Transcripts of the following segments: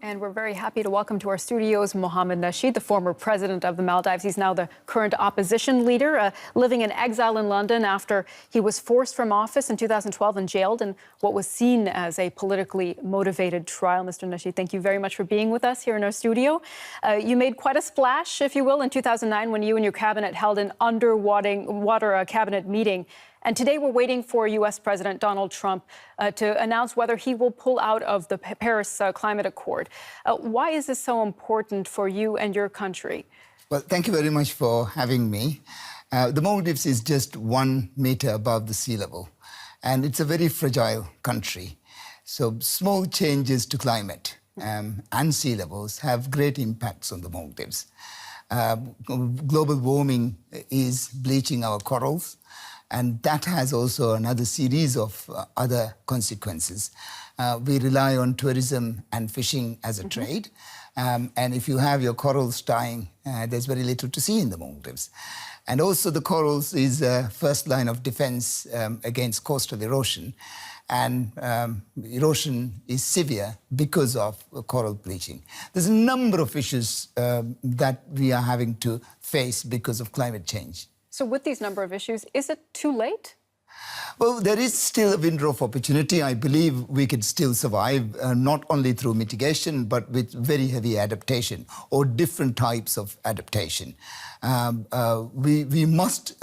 And we're very happy to welcome to our studios Mohamed Nasheed, the former president of the Maldives. He's now the current opposition leader, living in exile in London after he was forced from office in 2012 and jailed in what was seen as a politically motivated trial. Mr. Nasheed, thank you very much for being with us here in our studio. You made quite a splash, if you will, in 2009 when you and your cabinet held an underwater cabinet meeting. And today we're waiting for U.S. President Donald Trump to announce whether he will pull out of the Paris Climate Accord. Why is this so important for you and your country? Well, thank you very much for having me. The Maldives is just 1 meter above the sea level, and it's a very fragile country. So small changes to climate and sea levels have great impacts on the Maldives. Global warming is bleaching our corals, and that has also another series of other consequences. We rely on tourism and fishing as a trade. And if you have your corals dying, there's very little to see in the Maldives. And also the corals is a first line of defense against coastal erosion. And erosion is severe because of coral bleaching. There's a number of issues that we are having to face because of climate change. So with these number of issues, is it too late? Well, there is still a window of opportunity. I believe we can still survive, not only through mitigation, but with very heavy adaptation or different types of adaptation. We must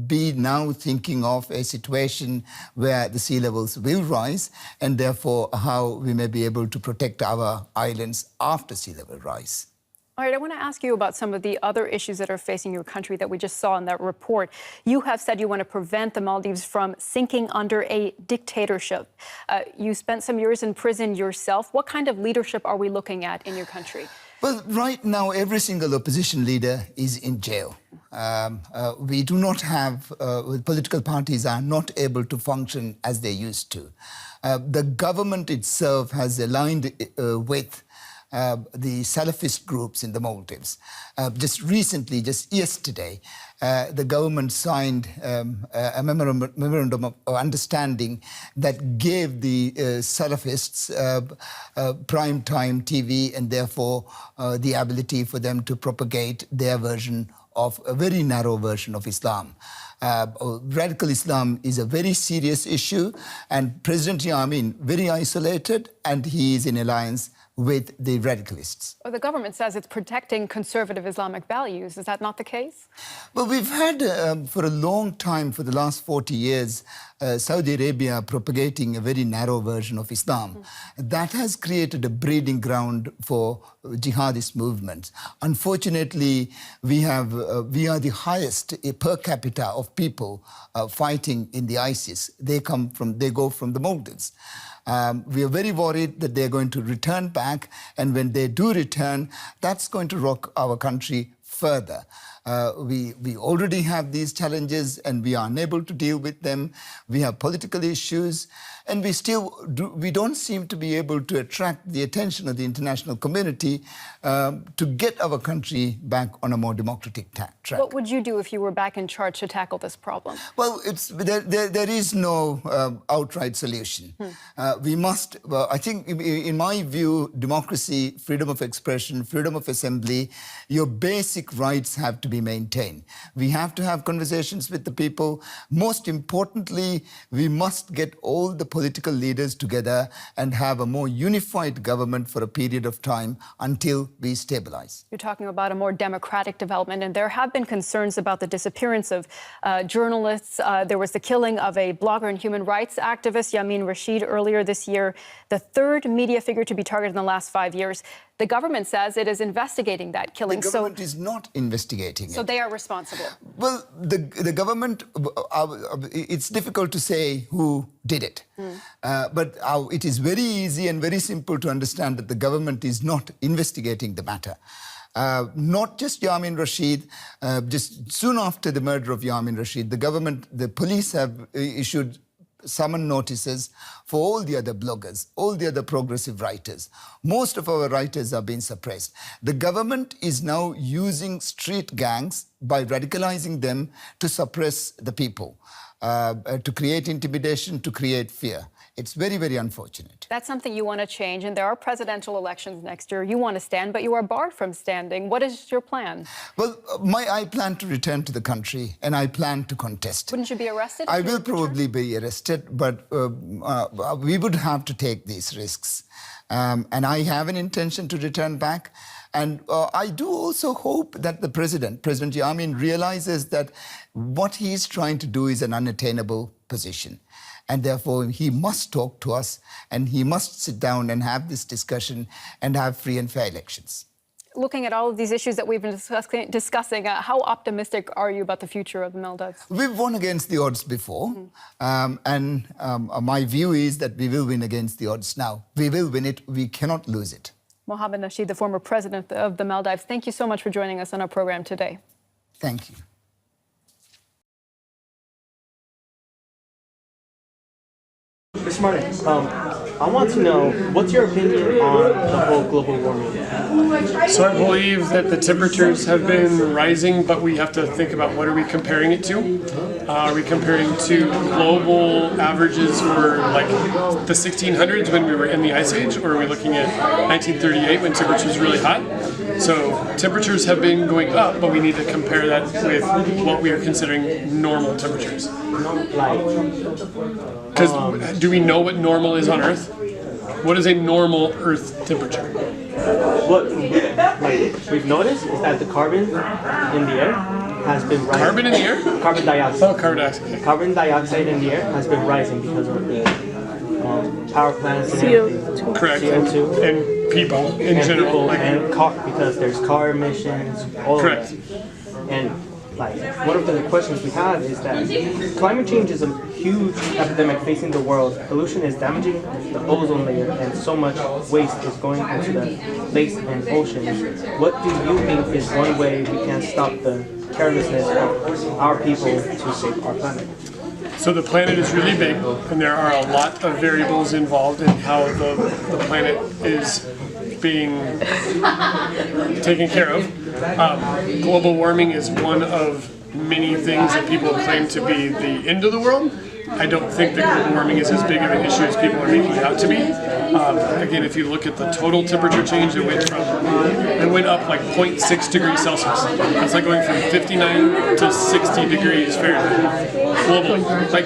be now thinking of a situation where the sea levels will rise, and therefore how we may be able to protect our islands after sea level rise. All right, I want to ask you about some of the other issues that are facing your country that we just saw in that report. You have said you want to prevent the Maldives from sinking under a dictatorship. You spent some years in prison yourself. What kind of leadership are we looking at in your country? Well, right now, every single opposition leader is in jail. We do not have, political parties are not able to function as they used to. The government itself has aligned with the Salafist groups in the Maldives. Just recently, just yesterday, the government signed a memorandum of understanding that gave the Salafists prime time TV and therefore the ability for them to propagate their version of a very narrow version of Islam. Radical Islam is a very serious issue, and President Yameen very isolated, and he is in alliance with the radicalists. Well, the government says it's protecting conservative Islamic values. Is that not the case? Well, we've had for a long time, for the last 40 years, Saudi Arabia propagating a very narrow version of Islam. That has created a breeding ground for jihadist movements. Unfortunately, we are the highest per capita of people fighting in the ISIS. They go from the Maldives. We are very worried that they're going to return back, and when they do return, that's going to rock our country further. We already have these challenges and we are unable to deal with them. We have political issues, and we don't seem to be able to attract the attention of the international community to get our country back on a more democratic track. What would you do if you were back in charge to tackle this problem? Well, there is no outright solution. We must, I think, in my view, democracy, freedom of expression, freedom of assembly, your basic rights have to be maintained. We have to have conversations with the people. Most importantly, we must get all the political leaders together and have a more unified government for a period of time until we stabilize. You're talking about a more democratic development, and there have been concerns about the disappearance of journalists. There was the killing of a blogger and human rights activist, Yameen Rashid, earlier this year, the third media figure to be targeted in the last 5 years. The government says it is investigating that killing. The government is not investigating it. So they are responsible? Well, the government, it's difficult to say who did it. But it is very easy and very simple to understand that the government is not investigating the matter. Not just Yameen Rashid. Just soon after the murder of Yameen Rashid, the police have issued summon notices for all the other bloggers, all the other progressive writers. Most of our writers are being suppressed. The government is now using street gangs by radicalizing them to suppress the people, to create intimidation, to create fear. It's very, very unfortunate. That's something you want to change, and there are presidential elections next year. You want to stand, but you are barred from standing. What is your plan? Well, I plan to return to the country, and I plan to contest. Wouldn't you be arrested? I will probably be arrested, but we would have to take these risks. And I have an intention to return back. And I do also hope that the President Jammeh, realizes that what he's trying to do is an unattainable position. And therefore, he must talk to us, and he must sit down and have this discussion and have free and fair elections. Looking at all of these issues that we've been discussing, how optimistic are you about the future of the Maldives? We've won against the odds before, and my view is that we will win against the odds now. We will win it. We cannot lose it. Mohamed Nasheed, the former president of the Maldives, thank you so much for joining us on our program today. Thank you. Mr. Martin, I want to know, what's your opinion on the whole global warming? So I believe that the temperatures have been rising, but we have to think about what are we comparing it to? Are we comparing to global averages for like the 1600s when we were in the Ice Age, or are we looking at 1938 when temperatures was really hot? So temperatures have been going up, but we need to compare that with what we are considering normal temperatures. Because do we know what normal is on Earth? What is a normal Earth temperature? What we've noticed is that the carbon in the air has been rising. Carbon in the air? Carbon dioxide. Oh, carbon dioxide. Carbon dioxide in the air has been rising because of the power plants and everything. Correct. CO2. And people in And general. people Like, and car, because there's car emissions, all correct. of that. And one of the questions we have is that climate change is a huge epidemic facing the world. Pollution is damaging the ozone layer, and so much waste is going into the lakes and oceans. What do you think is one way we can stop the carelessness of our people to save our planet? So the planet is really big, and there are a lot of variables involved in how the planet is being taken care of. Global warming is one of many things that people claim to be the end of the world. I don't think that global warming is as big of an issue as people are making it out to be. Again, if you look at the total temperature change, it went up like 0.6 degrees Celsius. That's like going from 59 to 60 degrees Fahrenheit globally. Like,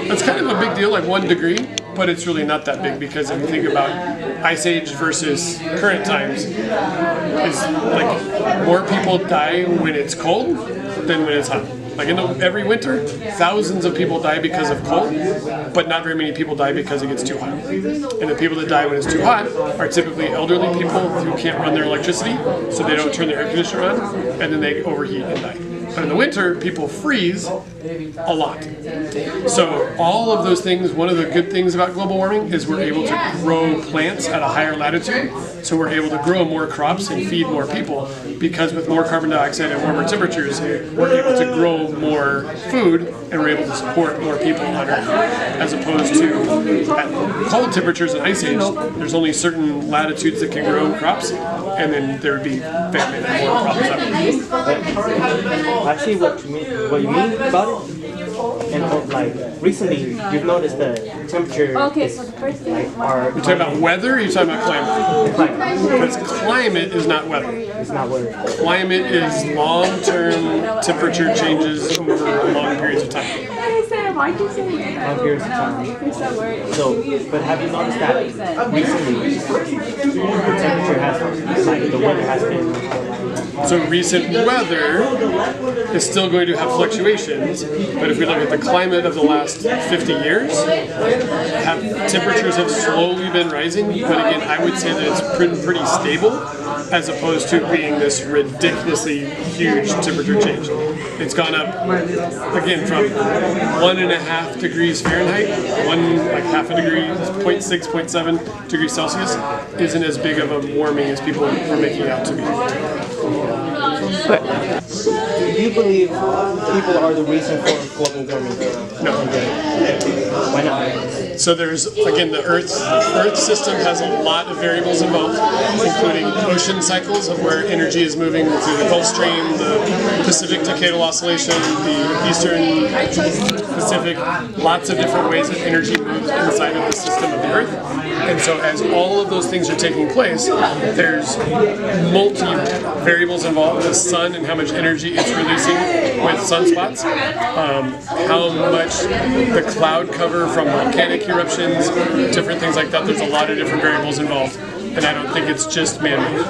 that's kind of a big deal, like 1 degree, but it's really not that big, because if you think about Ice Age versus current times, is like more people die when it's cold than when it's hot. Like every winter, thousands of people die because of cold, but not very many people die because it gets too hot. And the people that die when it's too hot are typically elderly people who can't run their electricity, so they don't turn their air conditioner on, and then they overheat and die. But in the winter, people freeze a lot. So all of those things, one of the good things about global warming is we're able to grow plants at a higher latitude. So we're able to grow more crops and feed more people, because with more carbon dioxide and warmer temperatures, we're able to grow more food, and we're able to support more people on Earth. As opposed to at cold temperatures and Ice Age, there's only certain latitudes that can grow crops, and then there would be famine and more problems. I see what you mean about it. And recently, you've noticed the temperature. Okay, is, so the first thing You're talking about weather, or you're talking about climate? Because climate is not weather. It's not weather. Climate is long-term temperature changes over long periods of time. Long periods of time. So, but have you noticed that recently the temperature has, the weather has been. So recent weather is still going to have fluctuations, but if we look at the climate of the last 50 years, temperatures have slowly been rising, but again, I would say that it's pretty stable, as opposed to being this ridiculously huge temperature change. It's gone up, again, from 1.5 degrees Fahrenheit, half a degree, 0.6, 0.7 degrees Celsius, isn't as big of a warming as people are making it out to be. Do you believe people are the reason for global warming? No. Why not? So there's, again, the Earth system has a lot of variables involved, including ocean cycles of where energy is moving through the Gulf Stream, the Pacific Decadal Oscillation, the Eastern Pacific, lots of different ways that energy moves inside of the system of the Earth. And so as all of those things are taking place, there's multi-variables involved. The sun and how much energy it's releasing with sunspots, how much the cloud cover from volcanic eruptions, different things like that. There's a lot of different variables involved. And I don't think it's just man-made.